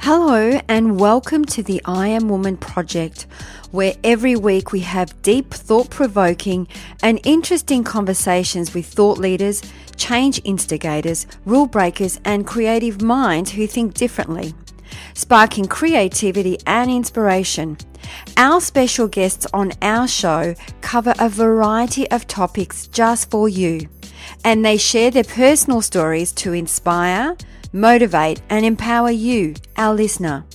Hello and welcome to the I Am Woman project, where every week we have deep, thought-provoking and interesting conversations with thought leaders, change instigators, rule breakers and creative minds who think differently, sparking creativity and inspiration. Our special guests on our show cover a variety of topics just for you, and they share their personal stories to inspire, motivate and empower you, our listener.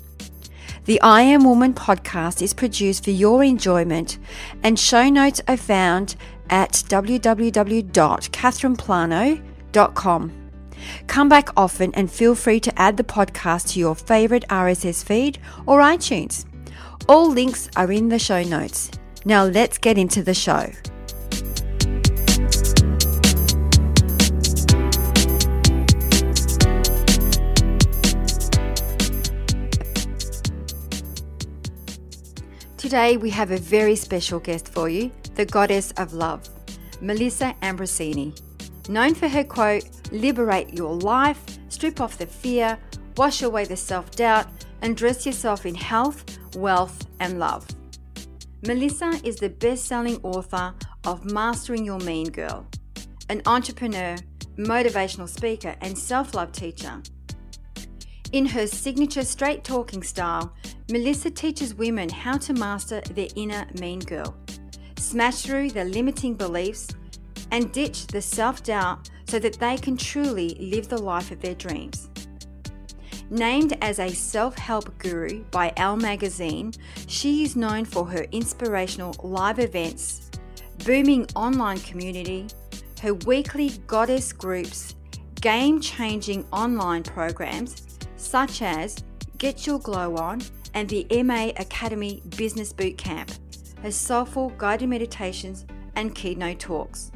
The I Am Woman podcast is produced for your enjoyment, and show notes are found at www.catherineplano.com. Come back often and feel free to add the podcast to your favorite RSS feed or iTunes. All links are in the show notes. Now let's get into the show. Today we have a very special guest for you, the goddess of love, Melissa Ambrosini. Known for her quote, "Liberate your life, strip off the fear, wash away the self-doubt, and dress yourself in health, wealth, and love." Melissa is the best-selling author of Mastering Your Mean Girl, an entrepreneur, motivational speaker, and self-love teacher. In her signature straight-talking style, Melissa teaches women how to master their inner mean girl, smash through the limiting beliefs, and ditch the self-doubt so that they can truly live the life of their dreams. Named as a self-help guru by Elle magazine, she is known for her inspirational live events, booming online community, her weekly goddess groups, game-changing online programs such as Get Your Glow On and the MA Academy Business Bootcamp, her soulful guided meditations and keynote talks.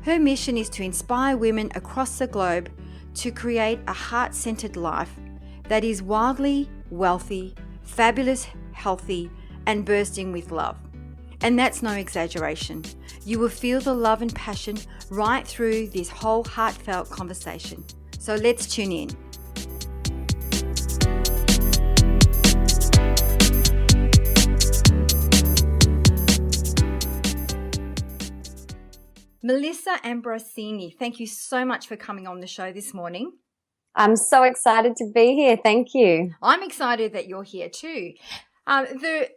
Her mission is to inspire women across the globe to create a heart-centered life that is wildly wealthy, fabulous, healthy, and bursting with love. And that's no exaggeration. You will feel the love and passion right through this whole heartfelt conversation. So let's tune in. Melissa Ambrosini, thank you so much for coming on the show this morning. I'm so excited to be here. Thank you. I'm excited that you're here too. The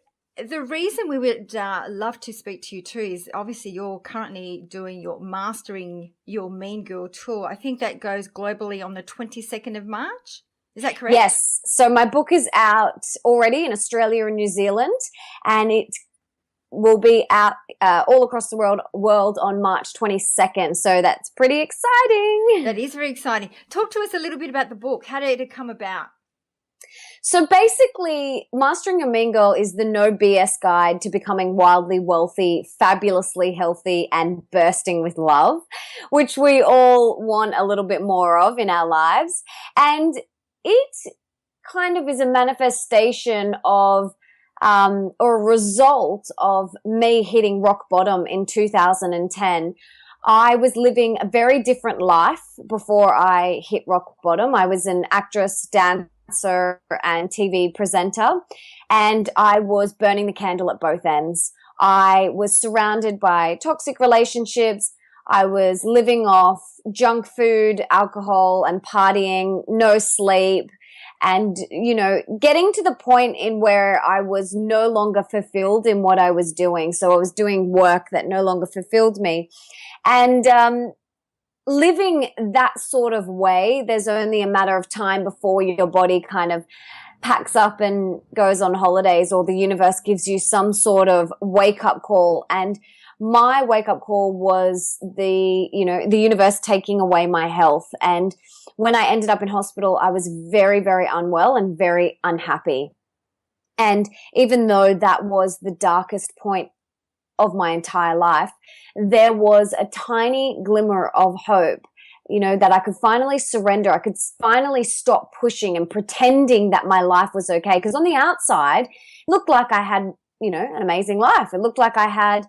reason we would love to speak to you too is obviously you're currently doing your Mastering Your Mean Girl tour. I think that goes globally on the 22nd of March. Is that correct? Yes. So my book is out already in Australia and New Zealand, and it will be out all across the world on March 22nd. So that's pretty exciting. That is very exciting. Talk to us a little bit about the book. How did it come about? So basically, Mastering Your Mean Girl is the no BS guide to becoming wildly wealthy, fabulously healthy, and bursting with love, which we all want a little bit more of in our lives. And it kind of is a manifestation of or a result of me hitting rock bottom in 2010. I was living a very different life before I hit rock bottom. I was an actress, dancer, and TV presenter, and I was burning the candle at both ends. I was surrounded by toxic relationships. I was living off junk food, alcohol, and partying, no sleep. And, getting to the point in where I was no longer fulfilled in what I was doing. So I was doing work that no longer fulfilled me. And living that sort of way, there's only a matter of time before your body kind of packs up and goes on holidays, or the universe gives you some sort of wake-up call. And my wake-up call was the universe taking away my health. And when I ended up in hospital, I was very, very unwell and very unhappy. And even though that was the darkest point of my entire life, there was a tiny glimmer of hope, that I could finally surrender. I could finally stop pushing and pretending that my life was okay. Because on the outside, it looked like I had, an amazing life. It looked like I had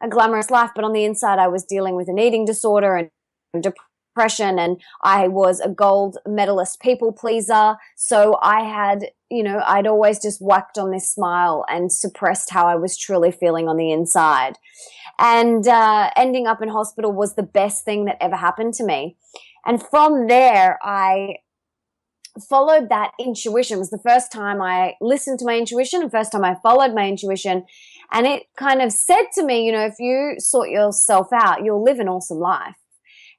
a glamorous life, but on the inside, I was dealing with an eating disorder and depression, and I was a gold medalist people pleaser. So I had, I'd always just whacked on this smile and suppressed how I was truly feeling on the inside. And ending up in hospital was the best thing that ever happened to me. And from there, I followed that intuition. It was the first time I listened to my intuition, the first time I followed my intuition. And it kind of said to me, if you sort yourself out, you'll live an awesome life.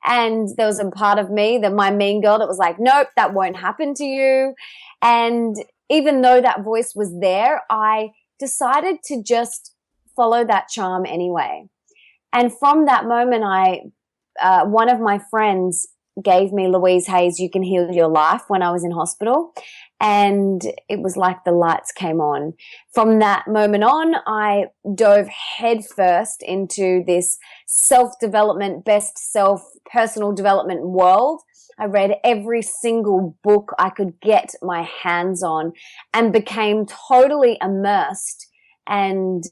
And there was a part of me, that my mean girl, that was like, nope, that won't happen to you. And even though that voice was there, I decided to just follow that charm anyway. And from that moment, one of my friends gave me Louise Hay's You Can Heal Your Life when I was in hospital. And it was like the lights came on. From that moment on, I dove headfirst into this self-development, best self, personal development world. I read every single book I could get my hands on and became totally immersed and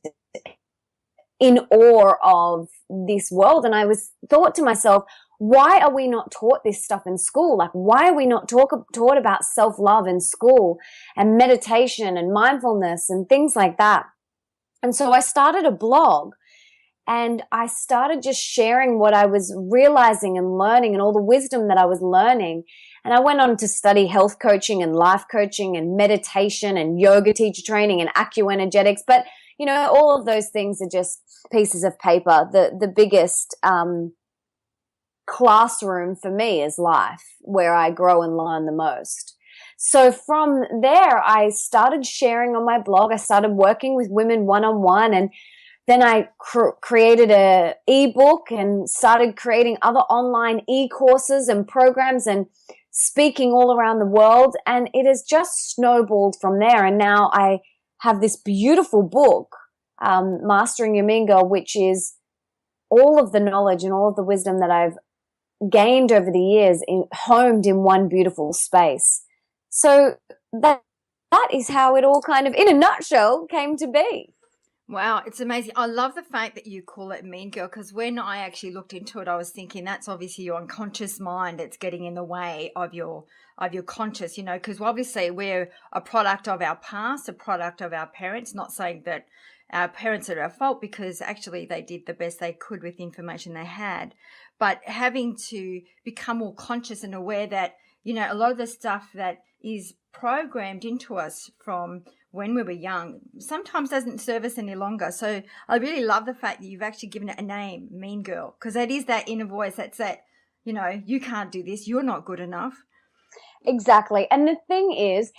in awe of this world. And I thought to myself, why are we not taught this stuff in school? Like, why are we not taught about self-love in school and meditation and mindfulness and things like that? And so I started a blog, and I started just sharing what I was realizing and learning and all the wisdom that I was learning. And I went on to study health coaching and life coaching and meditation and yoga teacher training and acuenergetics. But, all of those things are just pieces of paper. The biggest classroom for me is life, where I grow and learn the most. So from there, I started sharing on my blog. I started working with women one-on-one, and then I created a ebook and started creating other online e-courses and programs and speaking all around the world. And it has just snowballed from there. And now I have this beautiful book, Mastering Your Mean Girl, which is all of the knowledge and all of the wisdom that I've gained over the years, homed in one beautiful space. So that is how it all kind of, in a nutshell, came to be. Wow, it's amazing. I love the fact that you call it mean girl, because when I actually looked into it, I was thinking that's obviously your unconscious mind that's getting in the way of your conscious, because obviously we're a product of our past, a product of our parents. Not saying that our parents are at fault, because actually they did the best they could with the information they had. But having to become more conscious and aware that, a lot of the stuff that is programmed into us from when we were young sometimes doesn't serve us any longer. So I really love the fact that you've actually given it a name, Mean Girl, because that is that inner voice that's that, you can't do this, you're not good enough. Exactly. And the thing is,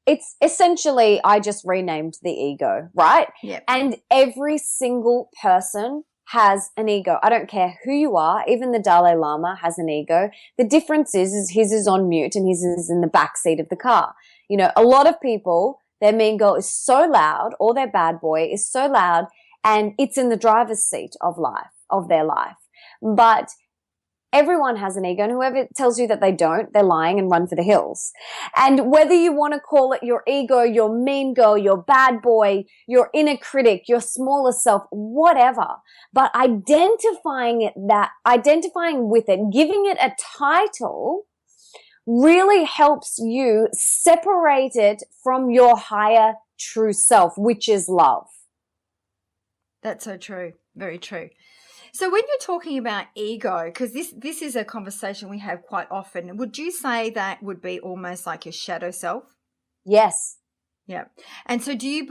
it's essentially, I just renamed the ego, right? Yep. And every single person has an ego. I don't care who you are. Even the Dalai Lama has an ego. The difference is his is on mute and his is in the back seat of the car. A lot of people, their mean girl is so loud, or their bad boy is so loud, and it's in the driver's seat of their life. But everyone has an ego, and whoever tells you that they don't, they're lying and run for the hills. And whether you want to call it your ego, your mean girl, your bad boy, your inner critic, your smaller self, whatever, but identifying with it, giving it a title really helps you separate it from your higher true self, which is love. That's so true. Very true. So when you're talking about ego, because this is a conversation we have quite often, would you say that would be almost like your shadow self? Yes. Yeah. And so do you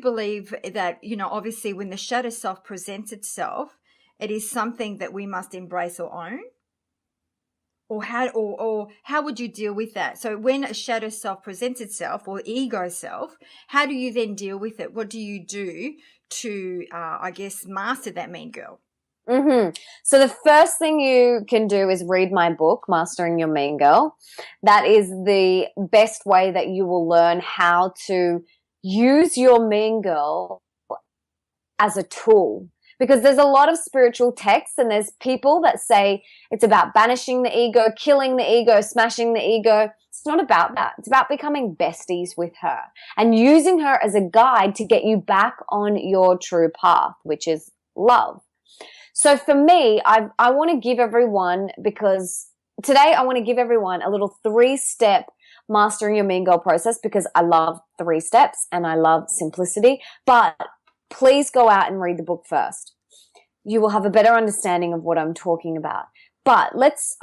believe that, obviously when the shadow self presents itself, it is something that we must embrace or own? Or how would you deal with that? So when a shadow self presents itself, or ego self, how do you then deal with it? What do you do to, master that mean girl? Mm-hmm. So the first thing you can do is read my book, Mastering Your Mean Girl. That is the best way that you will learn how to use your mean girl as a tool. Because there's a lot of spiritual texts, and there's people that say it's about banishing the ego, killing the ego, smashing the ego. It's not about that. It's about becoming besties with her and using her as a guide to get you back on your true path, which is love. So for me, I want to give everyone, because today I want to give everyone a little 3-step mastering your mean girl process, because I love 3 steps and I love simplicity. But please go out and read the book first. You will have a better understanding of what I'm talking about. But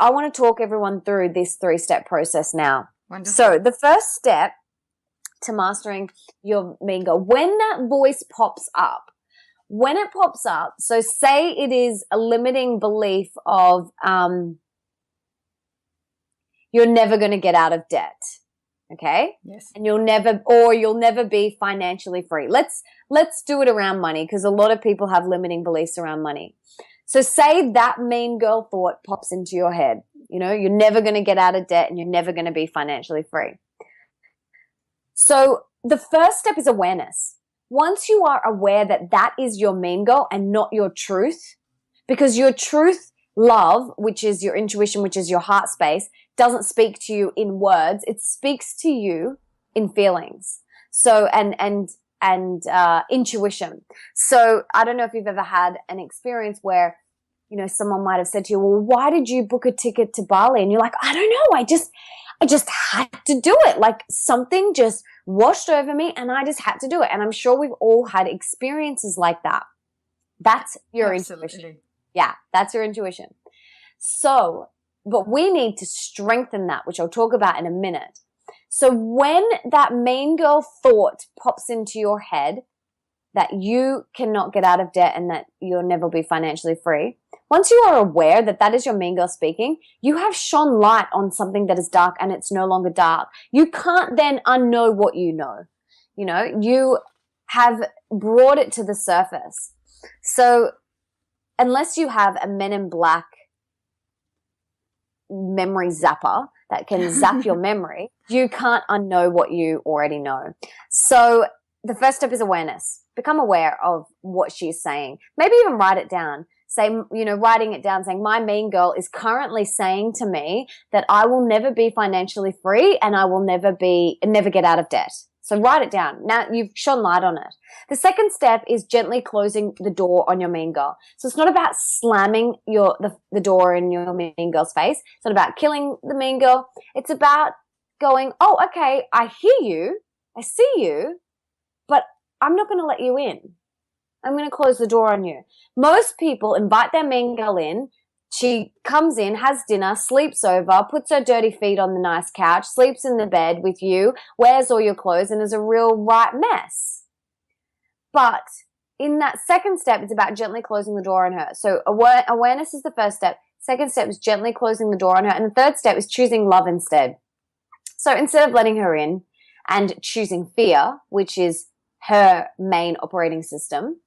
I want to talk everyone through this 3-step process now. Wonderful. So the first step to mastering your mean girl, when that voice pops up, so say it is a limiting belief of you're never going to get out of debt. Okay? Yes. And you'll never be financially free. Let's do it around money, because a lot of people have limiting beliefs around money. So say that mean girl thought pops into your head. You're never going to get out of debt and you're never going to be financially free. So the first step is awareness. Once you are aware that that is your mean girl and not your truth, because your truth, love, which is your intuition, which is your heart space, doesn't speak to you in words. It speaks to you in feelings. So, and intuition. So I don't know if you've ever had an experience where, someone might have said to you, well, why did you book a ticket to Bali? And you're like, I don't know. I just had to do it. Like something just washed over me and I just had to do it. And I'm sure we've all had experiences like that. That's your intuition. Yeah, that's your intuition. So, but we need to strengthen that, which I'll talk about in a minute. So when that mean girl thought pops into your head that you cannot get out of debt and that you'll never be financially free, once you are aware that that is your mean girl speaking, you have shone light on something that is dark and it's no longer dark. You can't then unknow what you know. You have brought it to the surface. So unless you have a Men in Black memory zapper that can zap your memory, you can't unknow what you already know. So the first step is awareness. Become aware of what she's saying. Maybe even write it down. Writing it down, saying, my mean girl is currently saying to me that I will never be financially free and I will never get out of debt. So write it down. Now you've shone light on it. The second step is gently closing the door on your mean girl. So it's not about slamming the door in your mean girl's face. It's not about killing the mean girl. It's about going, oh, okay, I hear you. I see you, but I'm not going to let you in. I'm going to close the door on you. Most people invite their mean girl in. She comes in, has dinner, sleeps over, puts her dirty feet on the nice couch, sleeps in the bed with you, wears all your clothes, and is a real right mess. But in that second step, it's about gently closing the door on her. So awareness is the first step. Second step is gently closing the door on her. And the third step is choosing love instead. So instead of letting her in and choosing fear, which is her main operating system,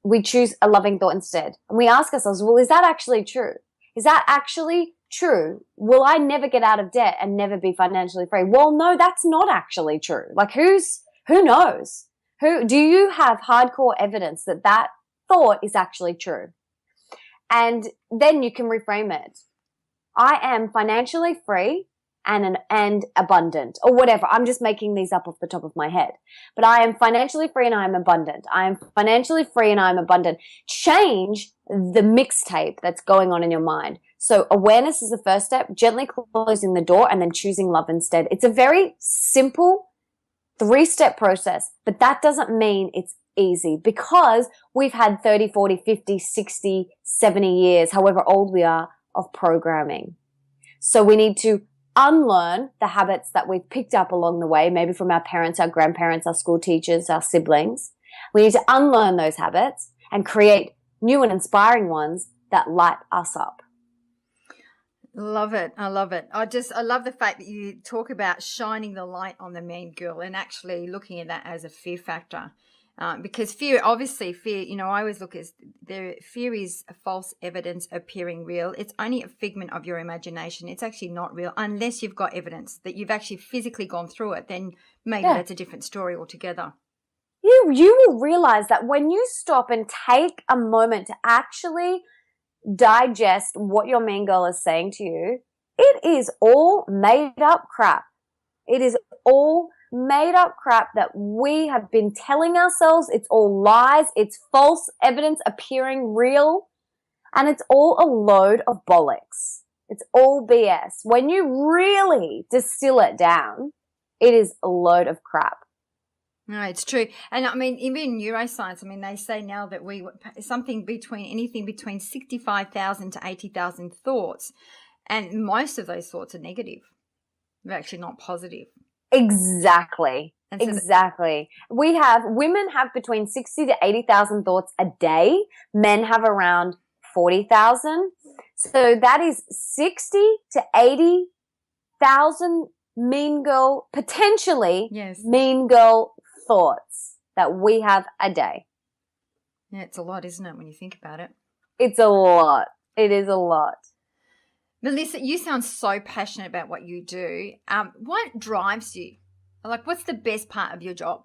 we choose a loving thought instead. And we ask ourselves, well, is that actually true? Is that actually true? Will I never get out of debt and never be financially free? Well, no, that's not actually true. Like who knows? Do you have hardcore evidence that that thought is actually true? And then you can reframe it. I am financially free and abundant, or whatever. I'm just making these up off the top of my head. But I am financially free and I am abundant. I am financially free and I am abundant. Change the mixtape that's going on in your mind. So awareness is the first step, gently closing the door, and then choosing love instead. It's a very simple 3-step process, but that doesn't mean it's easy, because we've had 30, 40, 50, 60, 70 years, however old we are, of programming. So we need to unlearn the habits that we've picked up along the way, maybe from our parents, our grandparents, our school teachers, our siblings. We need to unlearn those habits and create new and inspiring ones that light us up. Love it. I love it. I love the fact that you talk about shining the light on the mean girl and actually looking at that as a fear factor. Because fear, I always look at fear is a false evidence appearing real. It's only a figment of your imagination. It's actually not real unless you've got evidence that you've actually physically gone through it. Then maybe that's a different story altogether. You will realize that when you stop and take a moment to actually digest what your mean girl is saying to you, it is all made up crap. It is all made up crap that we have been telling ourselves. It's all lies. It's false evidence appearing real. And it's all a load of bollocks. It's all BS. When you really distill it down, it is a load of crap. No, it's true. And I mean, even neuroscience, I mean, they say now that anything between 65,000 to 80,000 thoughts. And most of those thoughts are negative. They're actually not positive. Exactly. And so exactly. Women have between 60 to 80,000 thoughts a day. Men have around 40,000. So that is 60 to 80,000 potentially mean girl thoughts that we have a day. Yeah, it's a lot, isn't it, when you think about it? It's a lot. It is a lot. Melissa, you sound so passionate about what you do. What drives you? Like, what's the best part of your job?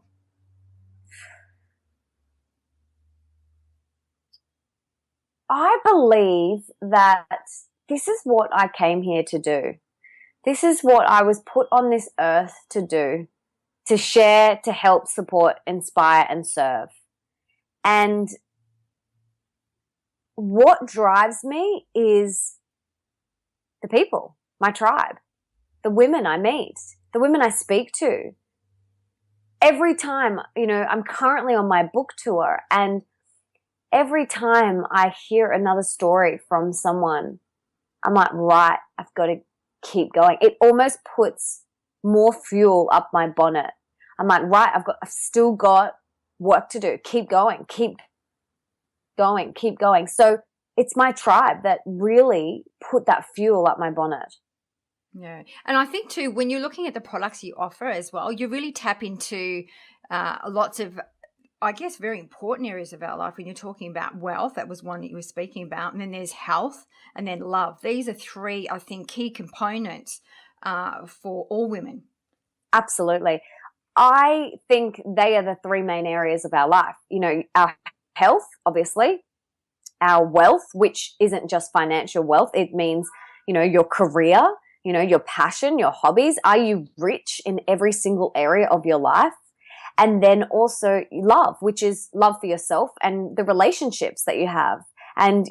I believe that this is what I came here to do. This is what I was put on this earth to do, to share, to help, support, inspire, and serve. And what drives me is the people, my tribe, the women I meet, the women I speak to. Every time, I'm currently on my book tour, and every time I hear another story from someone, I'm like, right, I've got to keep going. It almost puts more fuel up my bonnet. I'm like, right, I've still got work to do. Keep going, keep going, keep going. So it's my tribe that really put that fuel up my bonnet. Yeah. And I think too, when you're looking at the products you offer as well, you really tap into lots of, I guess, very important areas of our life. When you're talking about wealth, that was one that you were speaking about. And then there's health and then love. These are three, I think, key components for all women. Absolutely. I think they are the three main areas of our life. Our health, obviously, our wealth, which isn't just financial wealth. It means, your career, your passion, your hobbies. Are you rich in every single area of your life? And then also love, which is love for yourself and the relationships that you have. And,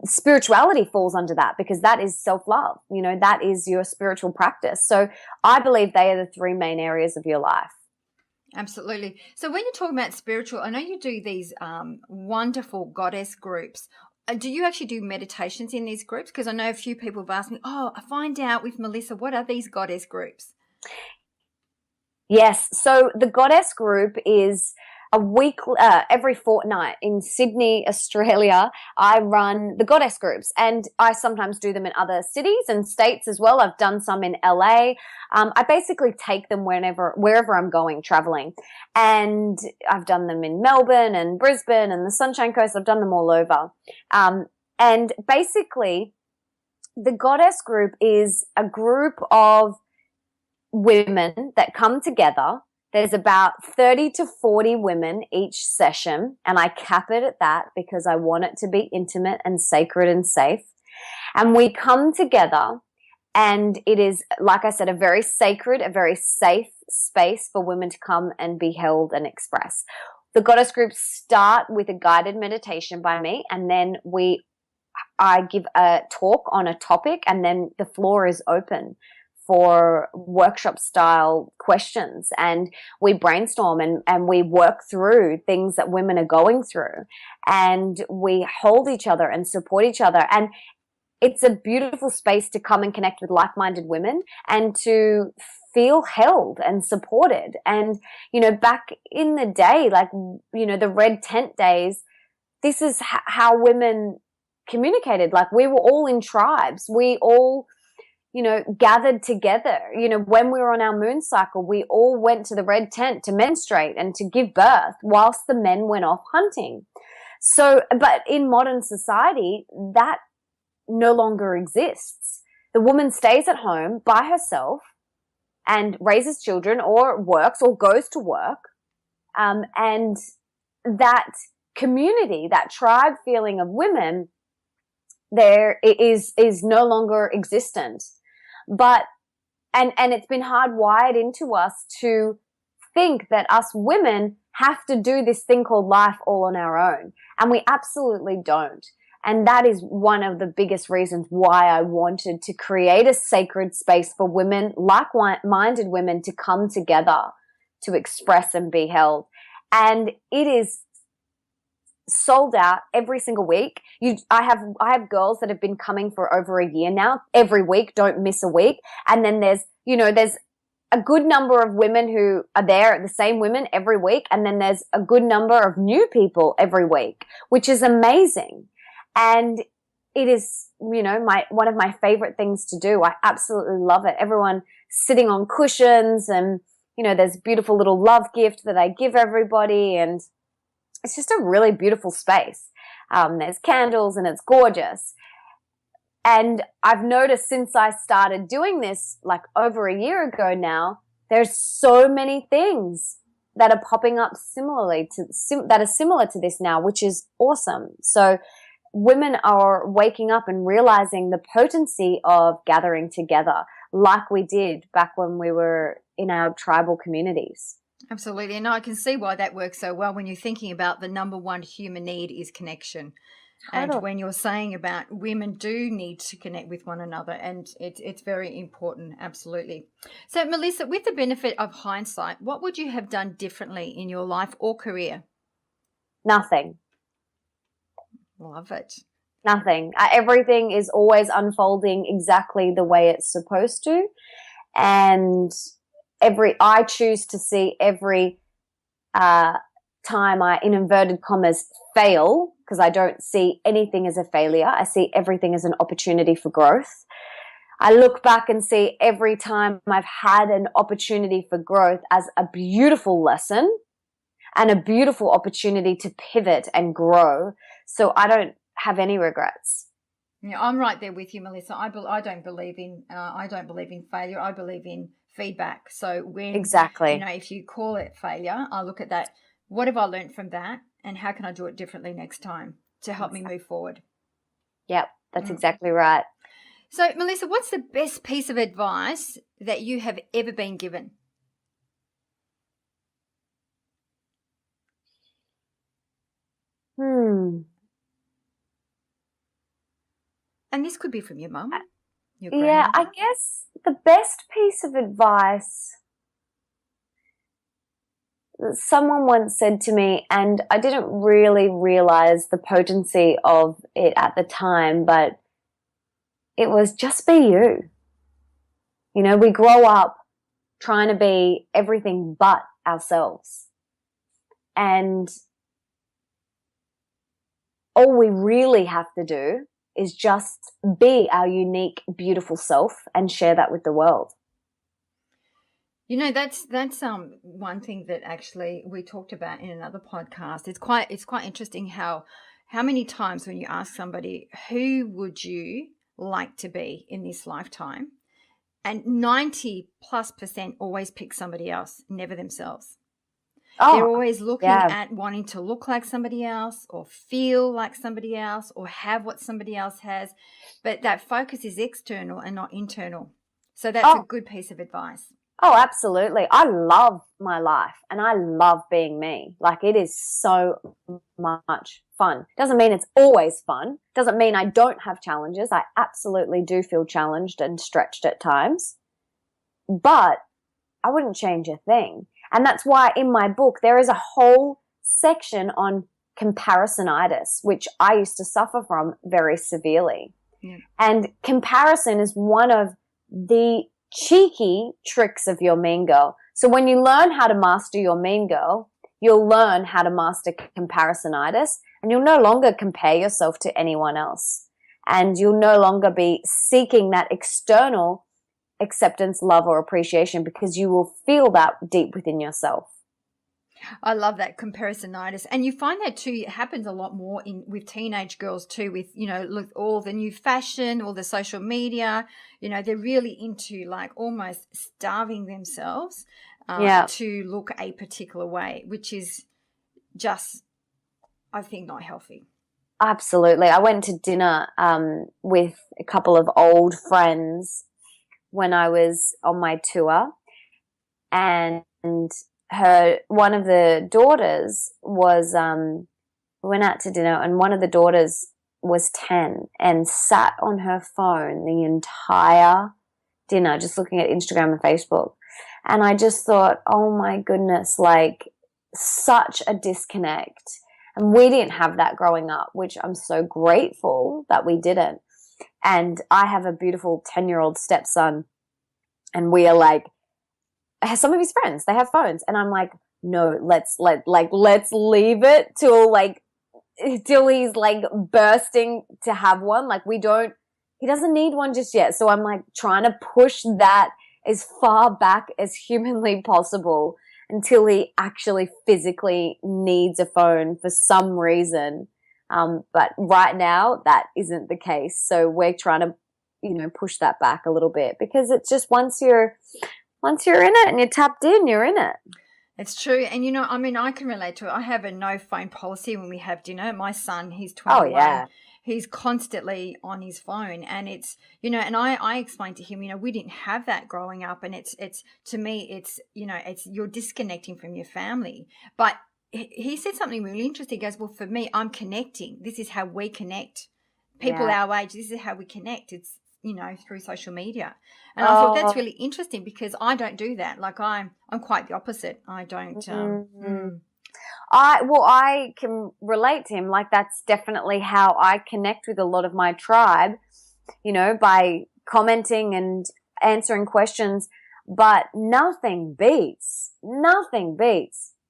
spirituality falls under that, because that is self-love. That is your spiritual practice. So I believe they are the three main areas of your life. Absolutely. So when you're talking about spiritual, I know you do these wonderful goddess groups. Do you actually do meditations in these groups? Because I know a few people have asked me, I find out with Melissa, what are these goddess groups? Yes. So the goddess group is a week, every fortnight in Sydney, Australia. I run the goddess groups, and I sometimes do them in other cities and states as well. I've done some in LA. I basically take them wherever I'm going, traveling. And I've done them in Melbourne and Brisbane and the Sunshine Coast. I've done them all over. And basically, the goddess group is a group of women that come together. There's about 30 to 40 women each session, and I cap it at that because I want it to be intimate and sacred and safe. And we come together, and it is, like I said, a very sacred, a very safe space for women to come and be held and express. The goddess groups start with a guided meditation by me, and then I give a talk on a topic, and then the floor is open for workshop style questions, and we brainstorm and we work through things that women are going through, and we hold each other and support each other. And it's a beautiful space to come and connect with like-minded women and to feel held and supported. And, back in the day, the red tent days, this is how women communicated. Like, we were all in tribes. We all, gathered together. When we were on our moon cycle, we all went to the red tent to menstruate and to give birth whilst the men went off hunting. So, but in modern society, that no longer exists. The woman stays at home by herself and raises children or works or goes to work. And that community, that tribe feeling of women, there is no longer existent. But and it's been hardwired into us to think that us women have to do this thing called life all on our own, and we absolutely don't. And that is one of the biggest reasons why I wanted to create a sacred space for women, like-minded women, to come together to express and be held. And it is sold out every single week. I have girls that have been coming for over a year now, every week, don't miss a week. And then there's a good number of women who are there, the same women every week. And then there's a good number of new people every week, which is amazing. And it is, one of my favorite things to do. I absolutely love it. Everyone sitting on cushions, and, there's a beautiful little love gift that I give everybody. And it's just a really beautiful space. There's candles and it's gorgeous. And I've noticed since I started doing this, like over a year ago now, there's so many things that are popping up that are similar to this now, which is awesome. So women are waking up and realizing the potency of gathering together like we did back when we were in our tribal communities. Absolutely. And I can see why that works so well when you're thinking about the number one human need is connection. Totally. And when you're saying about women do need to connect with one another, and it's very important, absolutely. So, Melissa, with the benefit of hindsight, what would you have done differently in your life or career? Nothing. Love it. Nothing. Everything is always unfolding exactly the way it's supposed to. And I choose to see every time I, in inverted commas, fail, because I don't see anything as a failure. I see everything as an opportunity for growth. I look back and see every time I've had an opportunity for growth as a beautiful lesson and a beautiful opportunity to pivot and grow. So I don't have any regrets. Yeah, I'm right there with you, Melissa. I don't believe in failure. I believe in feedback. So when exactly, if you call it failure, I look at that. What have I learned from that, and how can I do it differently next time to help me move forward? Yep, that's exactly right. So, Melissa, what's the best piece of advice that you have ever been given? And this could be from your mum, your grandmother. Yeah, I guess the best piece of advice, someone once said to me, and I didn't really realize the potency of it at the time, but it was just be you. We grow up trying to be everything but ourselves. And all we really have to do is just be our unique, beautiful self and share that with the world. That's one thing that actually we talked about in another podcast. It's quite interesting how many times when you ask somebody, who would you like to be in this lifetime? And 90+% always pick somebody else, never themselves. Oh, they're always looking at wanting to look like somebody else or feel like somebody else or have what somebody else has. But that focus is external and not internal. So that's a good piece of advice. Oh, absolutely. I love my life and I love being me. Like, it is so much fun. Doesn't mean it's always fun. Doesn't mean I don't have challenges. I absolutely do feel challenged and stretched at times. But I wouldn't change a thing. And that's why in my book there is a whole section on comparisonitis, which I used to suffer from very severely. Yeah. And comparison is one of the cheeky tricks of your mean girl. So when you learn how to master your mean girl, you'll learn how to master comparisonitis, and you'll no longer compare yourself to anyone else. And you'll no longer be seeking that external acceptance, love, or appreciation, because you will feel that deep within yourself. I love that comparisonitis. And you find that too, it happens a lot more with teenage girls too, with, look, all the new fashion, all the social media, they're really into like almost starving themselves to look a particular way, which is just, I think, not healthy. Absolutely. I went to dinner with a couple of old friends when I was on my tour, and one of the daughters was, we went out to dinner, and one of the daughters was 10 and sat on her phone the entire dinner, just looking at Instagram and Facebook. And I just thought, oh my goodness, like such a disconnect. And we didn't have that growing up, which I'm so grateful that we didn't. And I have a beautiful 10-year-old stepson, and we are like, some of his friends, they have phones. And I'm like, no, let's leave it till he's like bursting to have one. Like he doesn't need one just yet. So I'm like trying to push that as far back as humanly possible until he actually physically needs a phone for some reason. But right now that isn't the case. So we're trying to, push that back a little bit, because it's just once you're in it and you're tapped in, you're in it. It's true. And, I can relate to it. I have a no phone policy when we have dinner. My son, he's 21. Oh, yeah. He's constantly on his phone, and it's, and I explained to him, we didn't have that growing up. And it's to me, it's, it's you're disconnecting from your family. But he said something really interesting. He goes, well, for me, I'm connecting. This is how we connect. People our age, this is how we connect. It's, through social media. And I thought that's really interesting, because I don't do that. Like I'm quite the opposite. I don't. I can relate to him. Like that's definitely how I connect with a lot of my tribe, by commenting and answering questions. But nothing beats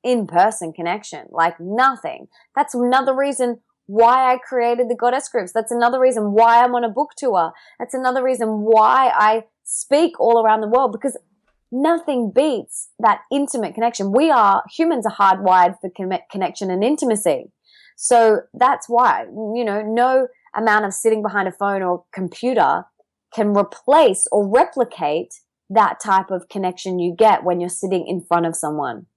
in-person connection. Like nothing. That's another reason why I created the Goddess Groups. That's another reason why I'm on a book tour. That's another reason why I speak all around the world, because nothing beats that intimate connection. Humans are hardwired for connection and intimacy. So that's why, no amount of sitting behind a phone or computer can replace or replicate that type of connection you get when you're sitting in front of someone.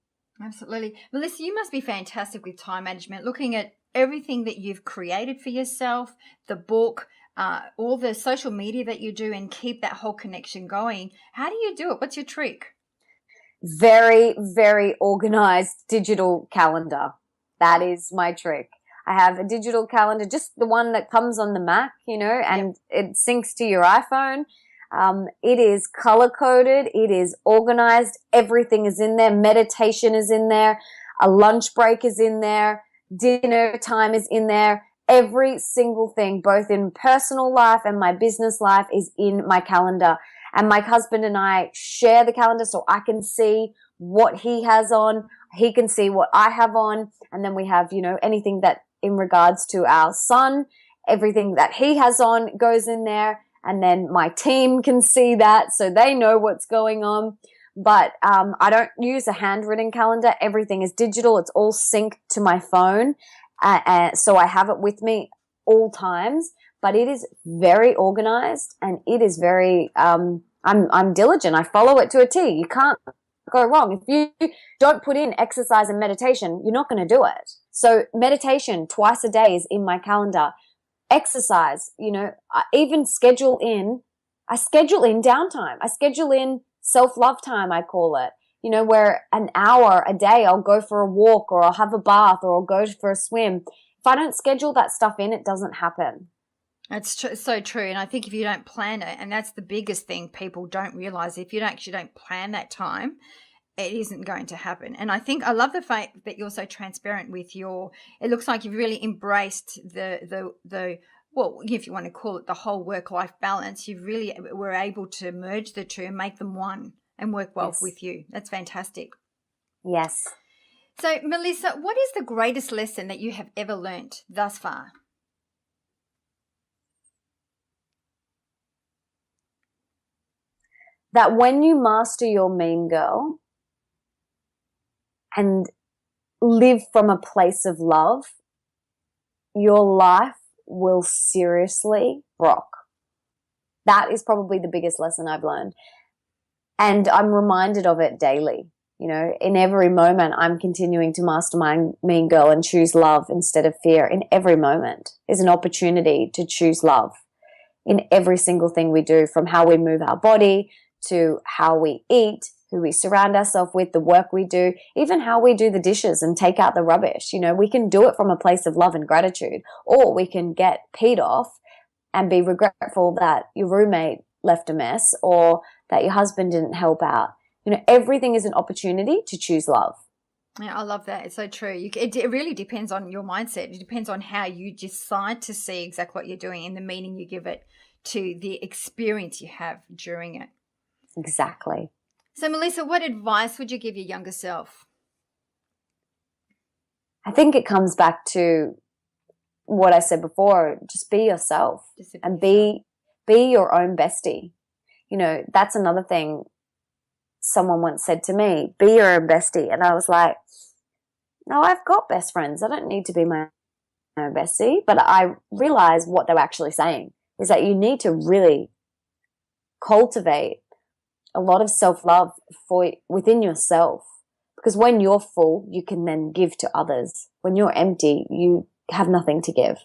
Absolutely. Melissa, you must be fantastic with time management, looking at everything that you've created for yourself, the book, all the social media that you do, and keep that whole connection going. How do you do it? What's your trick? Very, very organized digital calendar. That is my trick. I have a digital calendar, just the one that comes on the Mac, and it syncs to your iPhone. It is color-coded. It is organized. Everything is in there. Meditation is in there. A lunch break is in there. Dinner time is in there. Every single thing, both in personal life and my business life, is in my calendar. And my husband and I share the calendar so I can see what he has on. He can see what I have on. And then we have, anything that in regards to our son, everything that he has on goes in there. And then my team can see that, so they know what's going on. But I don't use a handwritten calendar. Everything is digital. It's all synced to my phone. So I have it with me all times. But it is very organized, and it is very, I'm diligent. I follow it to a T. You can't go wrong. If you don't put in exercise and meditation, you're not going to do it. So meditation twice a day is in my calendar. Exercise, I even schedule in downtime. I schedule in self-love time, I call it, where an hour a day I'll go for a walk, or I'll have a bath, or I'll go for a swim. If I don't schedule that stuff in, it doesn't happen. That's so true. And I think if you don't plan it, and that's the biggest thing people don't realize, if you don't plan that time, it isn't going to happen. And I think I love the fact that you're so transparent with it looks like you've really embraced the well, if you want to call it the whole work-life balance. You really were able to merge the two and make them one and work well with you. That's fantastic. Yes. So, Melissa, what is the greatest lesson that you have ever learnt thus far? That when you master your mean girl and live from a place of love, your life will seriously rock. That is probably the biggest lesson I've learned. And I'm reminded of it daily. In every moment, I'm continuing to master my mean girl and choose love instead of fear. In every moment is an opportunity to choose love. In every single thing we do, from how we move our body to how we eat who we surround ourselves with, the work we do, even how we do the dishes and take out the rubbish. You know, we can do it from a place of love and gratitude, or we can get peed off and be regretful that your roommate left a mess or that your husband didn't help out. You know, everything is an opportunity to choose love. Yeah, I love that. It's so true. It really depends on your mindset. It depends on how you decide to see exactly what you're doing and the meaning you give it to the experience you have during it. Exactly. So, Melissa, what advice would you give your younger self? I think it comes back to what I said before. Just be yourself and be your own bestie. You know, that's another thing someone once said to me, be your own bestie. And I was like, no, I've got best friends. I don't need to be my own bestie. But I realized what they were actually saying is that you need to really cultivate a lot of self-love within yourself, because when you're full, you can then give to others. When you're empty, you have nothing to give.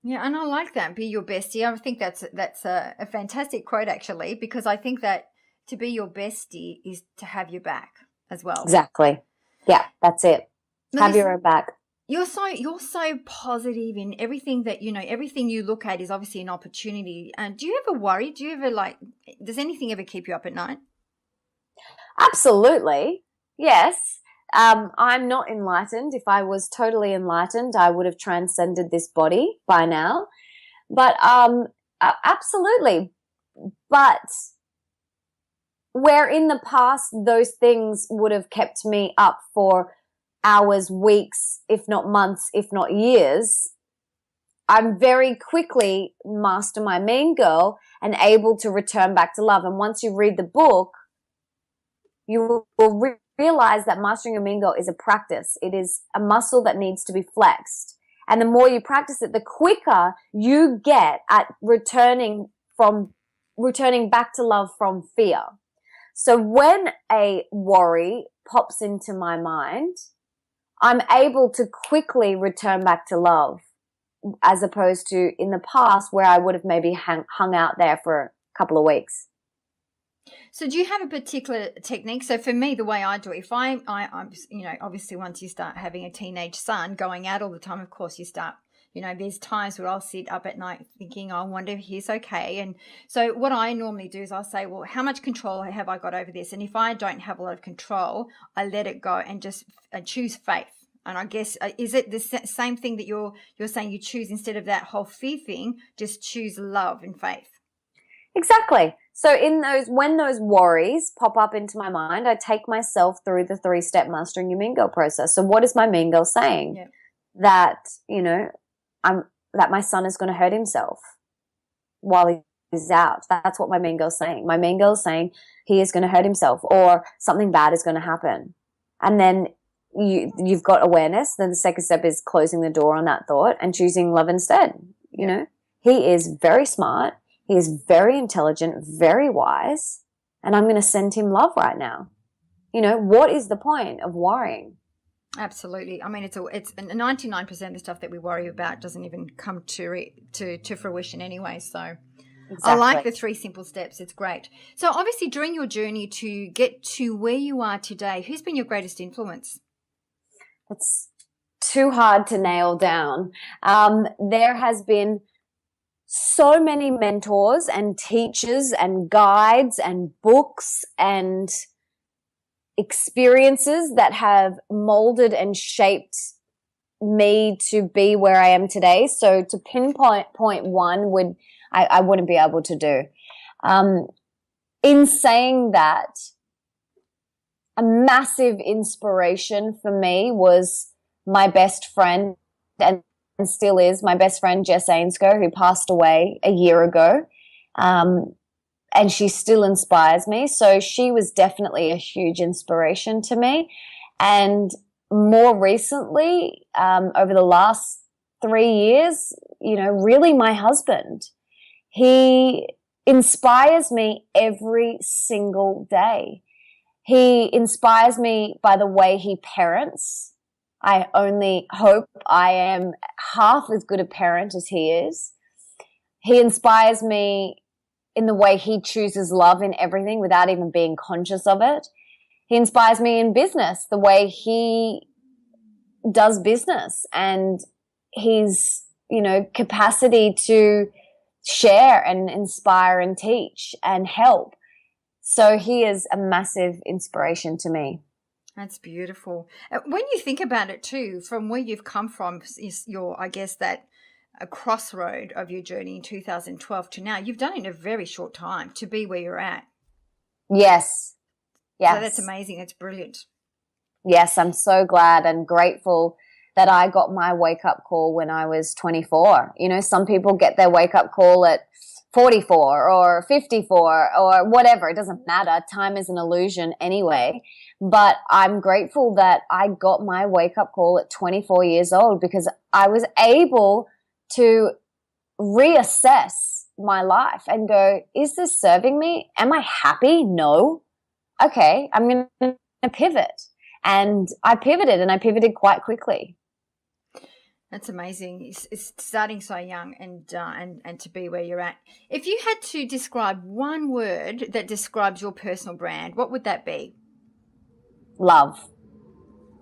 Yeah, and I like that. Be your bestie. I think that's a fantastic quote, actually, because I think that to be your bestie is to have your back as well. Exactly. Yeah, that's it. Melissa, have your own back. You're so positive in everything that, you know, everything you look at is obviously an opportunity. And do you ever worry? Do you ever does anything ever keep you up at night? Absolutely. Yes. I'm not enlightened. If I was totally enlightened, I would have transcended this body by now. But absolutely. But where in the past those things would have kept me up for hours, weeks, if not months, if not years, I'm very quickly master my mean girl and able to return back to love. And once you read the book, you will realize that mastering a mean girl is a practice. It is a muscle that needs to be flexed. And the more you practice it, the quicker you get at returning back to love from fear. So when a worry pops into my mind, I'm able to quickly return back to love, as opposed to in the past where I would have maybe hung out there for a couple of weeks. So do you have a particular technique? So for me, the way I do it, if I'm, you know, obviously once you start having a teenage son, going out all the time, of course you start, you know, there's times where I'll sit up at night thinking, I wonder if he's okay. And so what I normally do is I'll say, well, how much control have I got over this? And if I don't have a lot of control, I let it go and just choose faith. And I guess, is it the same thing that you're saying, you choose instead of that whole fear thing, just choose love and faith? Exactly. So when those worries pop up into my mind, I take myself through the 3-step mastering your mean girl process. So what is my mean girl saying? Yeah. That, you know, that my son is going to hurt himself while he's out. That's what my mean girl's saying. My mean girl's saying he is going to hurt himself or something bad is going to happen. And then you've got awareness. Then the second step is closing the door on that thought and choosing love instead. You know, he is very smart. He is very intelligent, very wise, and I'm going to send him love right now. You know, what is the point of worrying? Absolutely. I mean, it's 99% of the stuff that we worry about doesn't even come to fruition anyway. So exactly. I like the 3 simple steps. It's great. So obviously during your journey to get to where you are today, who's been your greatest influence? It's too hard to nail down. There has been so many mentors and teachers and guides and books and experiences that have molded and shaped me to be where I am today. So to pinpoint one I wouldn't be able to do. In saying that, a massive inspiration for me was my best friend and still is my best friend, Jess Ainscough, who passed away a year ago. And she still inspires me. So she was definitely a huge inspiration to me. And more recently, over the last 3 years, you know, really my husband, he inspires me every single day. He inspires me by the way he parents. I only hope I am half as good a parent as he is. He inspires me in the way he chooses love in everything without even being conscious of it. He inspires me in business, the way he does business and his, capacity to share and inspire and teach and help. So he is a massive inspiration to me. That's beautiful. When you think about it too, from where you've come from is I guess that a crossroad of your journey in 2012 to now, you've done it in a very short time to be where you're at. Yes. Yes. So that's amazing. That's brilliant. Yes, I'm so glad and grateful that I got my wake-up call when I was 24. Some people get their wake-up call at 44 or 54 or whatever. It doesn't matter. Time is an illusion anyway. But I'm grateful that I got my wake-up call at 24 years old because I was able to reassess my life and go, is this serving me? Am I happy? No. Okay, I'm going to pivot. And I pivoted, and I pivoted quite quickly. That's amazing. It's starting so young and to be where you're at. If you had to describe one word that describes your personal brand, what would that be? Love.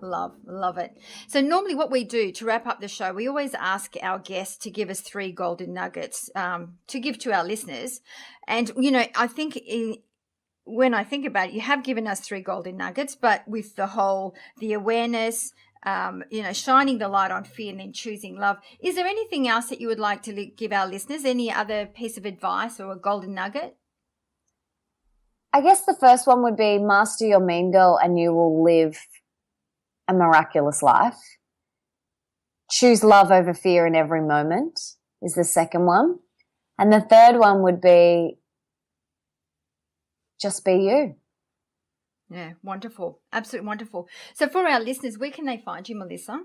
Love it. So normally what we do to wrap up the show, we always ask our guests to give us 3 golden nuggets to give to our listeners. And, I think when I think about it, you have given us 3 golden nuggets, but with the awareness, shining the light on fear and then choosing love. Is there anything else that you would like to give our listeners? Any other piece of advice or a golden nugget? I guess the first one would be master your mean girl and you will live a miraculous life. Choose love over fear in every moment is the second one. And the third one would be just be you. Yeah, wonderful. Absolutely wonderful. So for our listeners, where can they find you, Melissa?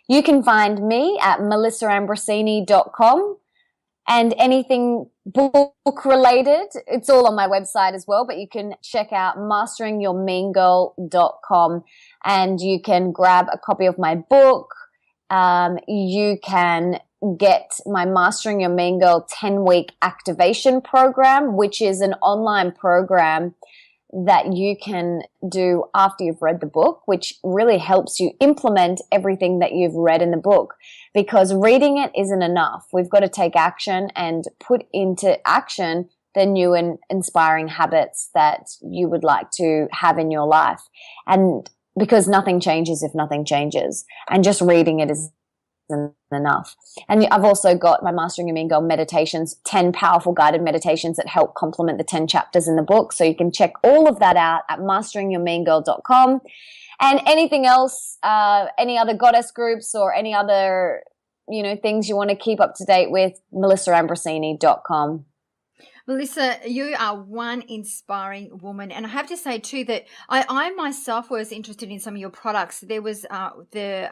You can find me at melissaambrosini.com and anything book related, it's all on my website as well, but you can check out masteringyourmeangirl.com and you can grab a copy of my book. You can get my Mastering Your Mean Girl 10-week activation program, which is an online program that you can do after you've read the book, which really helps you implement everything that you've read in the book, because reading it isn't enough. We've got to take action and put into action the new and inspiring habits that you would like to have in your life. And because nothing changes if nothing changes, and just reading it isn't enough. And I've also got my Mastering Your Mean Girl meditations, 10 powerful guided meditations that help complement the 10 chapters in the book. So you can check all of that out at masteringyourmeangirl.com. And anything else, any other goddess groups or any other, things you want to keep up to date with, melissaambrosini.com. Melissa, you are one inspiring woman. And I have to say, too, that I myself was interested in some of your products. There was the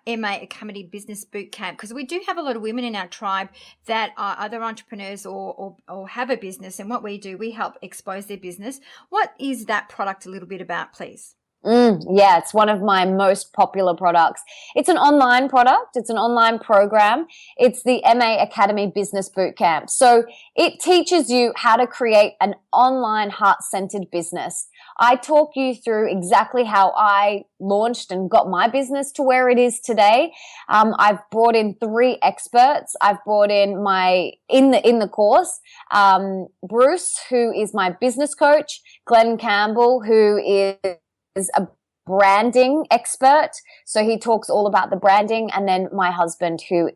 MA Academy Business Bootcamp, because we do have a lot of women in our tribe that are either entrepreneurs or have a business. And what we do, we help expose their business. What is that product a little bit about, please? Yeah, it's one of my most popular products. It's an online product. It's an online program. It's the MA Academy Business Bootcamp. So it teaches you how to create an online heart-centered business. I talk you through exactly how I launched and got my business to where it is today. I've brought in 3 experts. I've brought in in the course, Bruce, who is my business coach, Glenn Campbell, who is a branding expert. So he talks all about the branding. And then my husband, who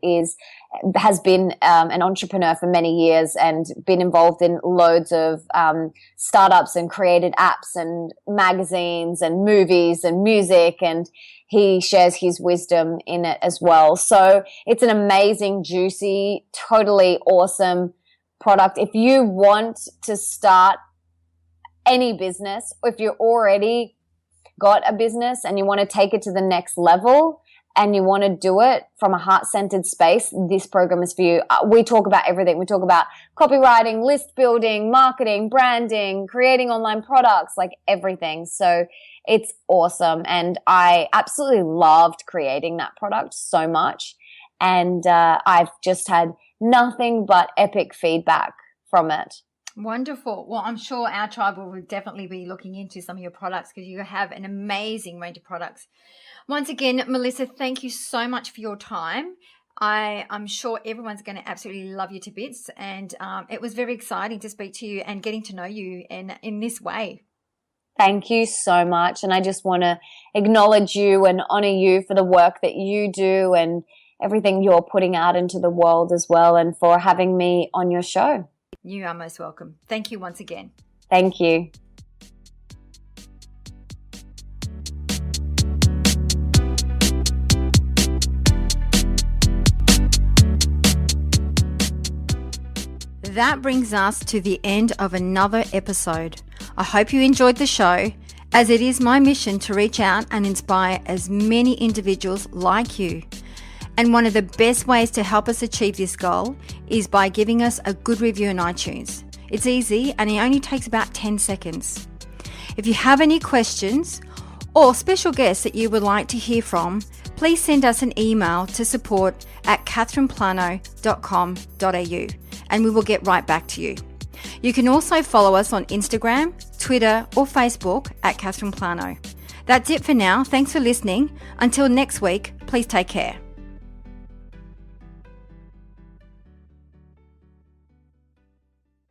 has been an entrepreneur for many years and been involved in loads of startups and created apps and magazines and movies and music. And he shares his wisdom in it as well. So it's an amazing, juicy, totally awesome product. If you want to start any business, or if you're already got a business and you want to take it to the next level and you want to do it from a heart-centered space, this program is for you. We talk about everything. We talk about copywriting, list building, marketing, branding, creating online products, like everything. So it's awesome. And I absolutely loved creating that product so much. And I've just had nothing but epic feedback from it. Wonderful. Well, I'm sure our tribe will definitely be looking into some of your products because you have an amazing range of products. Once again, Melissa, thank you so much for your time. I'm sure everyone's going to absolutely love you to bits, and it was very exciting to speak to you and getting to know you in this way. Thank you so much, and I just want to acknowledge you and honor you for the work that you do and everything you're putting out into the world as well, and for having me on your show. You are most welcome. Thank you once again. Thank you. That brings us to the end of another episode. I hope you enjoyed the show, as it is my mission to reach out and inspire as many individuals like you. And one of the best ways to help us achieve this goal is by giving us a good review on iTunes. It's easy and it only takes about 10 seconds. If you have any questions or special guests that you would like to hear from, please send us an email to support@catherineplano.com.au and we will get right back to you. You can also follow us on Instagram, Twitter or Facebook @Catherine Plano. That's it for now. Thanks for listening. Until next week, please take care.